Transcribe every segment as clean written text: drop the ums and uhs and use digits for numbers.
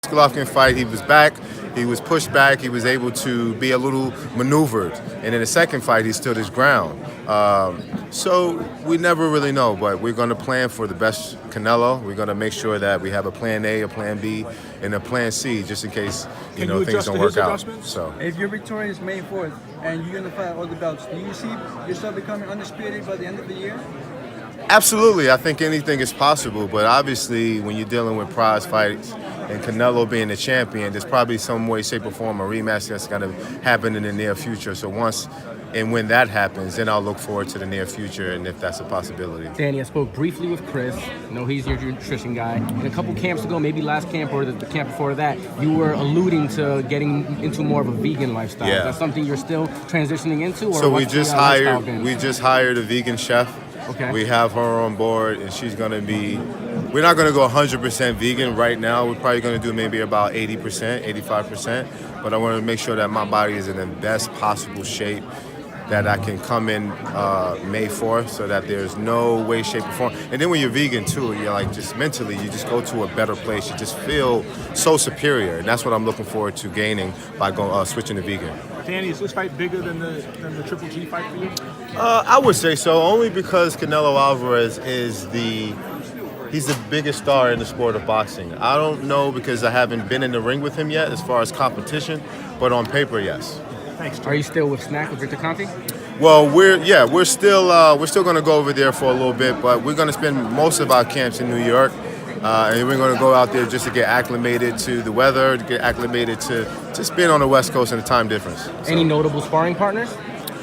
Golovkin fight, he was back. He was pushed back. He was able to be a little maneuvered. And in the second fight, he stood his ground. So we never really know, but we're going to plan for the best Canelo. We're going to make sure that we have a plan A, a plan B, and a plan C, just in case things don't work out. So if you're victorious May 4th and you unify all the belts, do you see yourself becoming undisputed by the end of the year? absolutely, I think anything is possible. But obviously, when you're dealing with prize fights and Canelo being the champion, there's probably some way, shape, or form a rematch that's going to happen in the near future. So once and when that happens, then I'll look forward to the near future and if that's a possibility. Danny, I spoke briefly with Chris. I know he's your nutrition guy. And a couple camps ago, maybe last camp or the camp before that, you were alluding to getting into more of a vegan lifestyle. Yeah. Is that something you're still transitioning into? Or So we what's just the, lifestyle been? hired a vegan chef. Okay. We have her on board, and she's going to be. We're not going to go 100% vegan right now. We're probably going to do maybe about 80%, 85%. But I want to make sure that my body is in the best possible shape, that I can come in May 4th, so that there's no way, shape, or form. And then when you're vegan too, you're like just mentally, you just go to a better place. You just feel so superior, and that's what I'm looking forward to gaining by switching to vegan. Danny, is this fight bigger than the Triple G fight for you? I would say so, only because Canelo Alvarez is he's the biggest star in the sport of boxing. I don't know because I haven't been in the ring with him yet as far as competition, but on paper, yes. Thanks. Are you still with Snack with Victor Conte? Well, we're still going to go over there for a little bit, but we're going to spend most of our camps in New York. And we're going to go out there just to get acclimated to the weather, to get acclimated to just being on the West Coast and the time difference. So. Any notable sparring partners?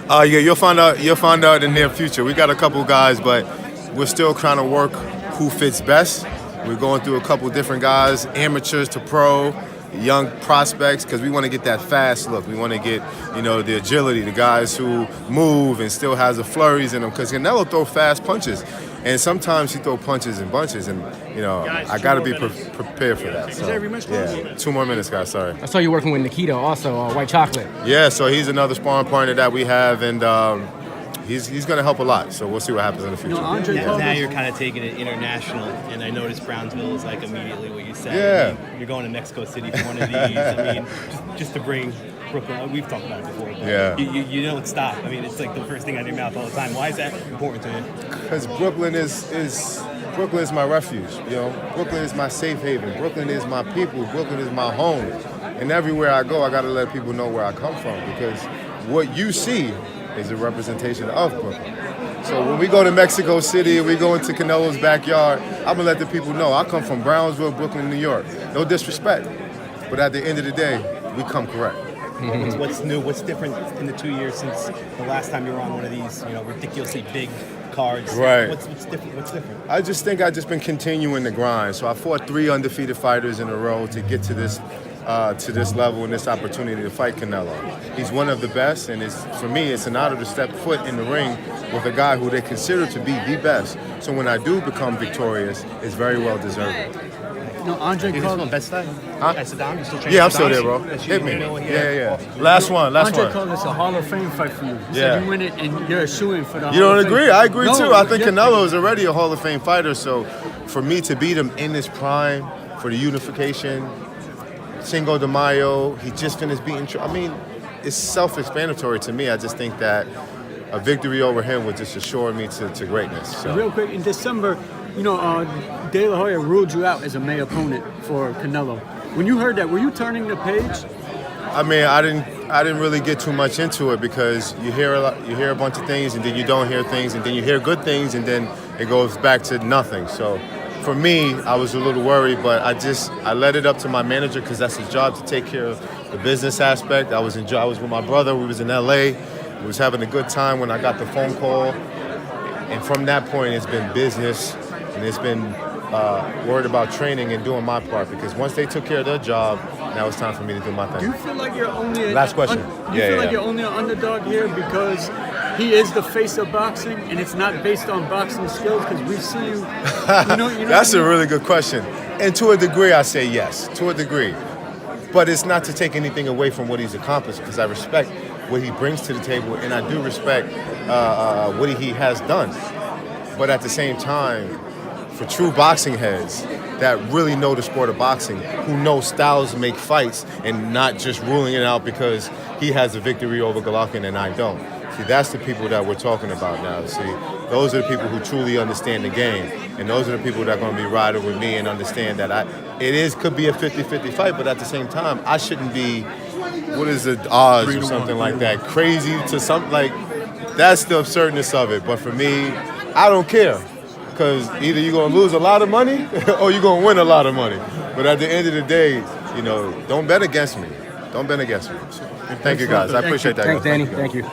Yeah, you'll find out in the near future. We got a couple guys, but we're still trying to work who fits best. We're going through a couple different guys, amateurs to pro, young prospects, because we want to get that fast look. We want to get, the agility, the guys who move and still has the flurries in them, because Canelo throw fast punches. And sometimes he throw punches in bunches, and Guys, I got to be 2 more minutes. prepared for that. Is there a rematch clause? Yeah, 2 more minutes, guys. Sorry. I saw you working with Nikita also, White Chocolate. Yeah, so he's another sparring partner that we have, and he's going to help a lot. So we'll see what happens in the future. Now you're kind of taking it international, and I noticed Brownsville is like immediately what you said. Yeah. I mean, you're going to Mexico City for one of these. I mean, just to bring Brooklyn. We've talked about it before. But Yeah. You don't stop. I mean, it's like the first thing out of your mouth all the time. Why is that important to you? Because Brooklyn is my refuge. Brooklyn is my safe haven. Brooklyn is my people. Brooklyn is my home. And everywhere I go, I got to let people know where I come from, because what you see is a representation of Brooklyn. So when we go to Mexico City and we go into Canelo's backyard, I'm gonna let the people know I come from Brownsville, Brooklyn, New York. No disrespect, but at the end of the day, we come correct. What's new? What's different in the 2 years since the last time you were on one of these, ridiculously big cards? Right. What's different? What's different? I just think I've just been continuing the grind. So I fought 3 undefeated fighters in a row to get to this level and this opportunity to fight Canelo. He's one of the best, and for me, it's an honor to step foot in the ring with a guy who they consider to be the best. So when I do become victorious, it's very well deserved. Andre You called still on bed today? Huh? At Saddam? You still training Yeah, I'm at still Saddam's? there, bro. That's Hit you, me. you know, Yeah. Last one. Andre called this a Hall of Fame fight for you. He Yeah. said you win it and you're a shoo-in for the You Hall don't of Fame. agree? I agree No, too. I think yeah. Canelo is already a Hall of Fame fighter. So for me to beat him in his prime, for the unification, Cinco de Mayo, he just finished beating. It's self-explanatory to me. I just think that a victory over him would just assure me to greatness. So. Real quick, in December, De La Hoya ruled you out as a May opponent for Canelo. When you heard that, were you turning the page? I didn't really get too much into it, because you hear a bunch of things, and then you don't hear things, and then you hear good things, and then it goes back to nothing. So for me, I was a little worried, but I let it up to my manager, because that's his job to take care of the business aspect. I was with my brother. We was in LA. We was having a good time when I got the phone call, and from that point, it's been business, and it's been worried about training and doing my part, because once they took care of their job, now it's time for me to do my Do thing. you feel like you're only Last question. Do you feel like you're only an underdog here because he is the face of boxing and it's not based on boxing skills? Because we see you. That's a really good question. And to a degree, I say yes, to a degree. But it's not to take anything away from what he's accomplished, because I respect what he brings to the table, and I do respect what he has done. But at the same time, for true boxing heads, that really know the sport of boxing, who know styles make fights and not just ruling it out because he has a victory over Golovkin and I don't. See, that's the people that we're talking about now. See, those are the people who truly understand the game. And those are the people that are going to be riding with me and understand that could be a 50-50 fight, but at the same time, I shouldn't be, what is the odds or something like that, crazy to something like, that's the absurdness of it. But for me, I don't care. Because either you're going to lose a lot of money or you're going to win a lot of money. But at the end of the day, don't bet against me. Don't bet against me. Thank you, guys. I appreciate that. Thanks, Danny. Thank you.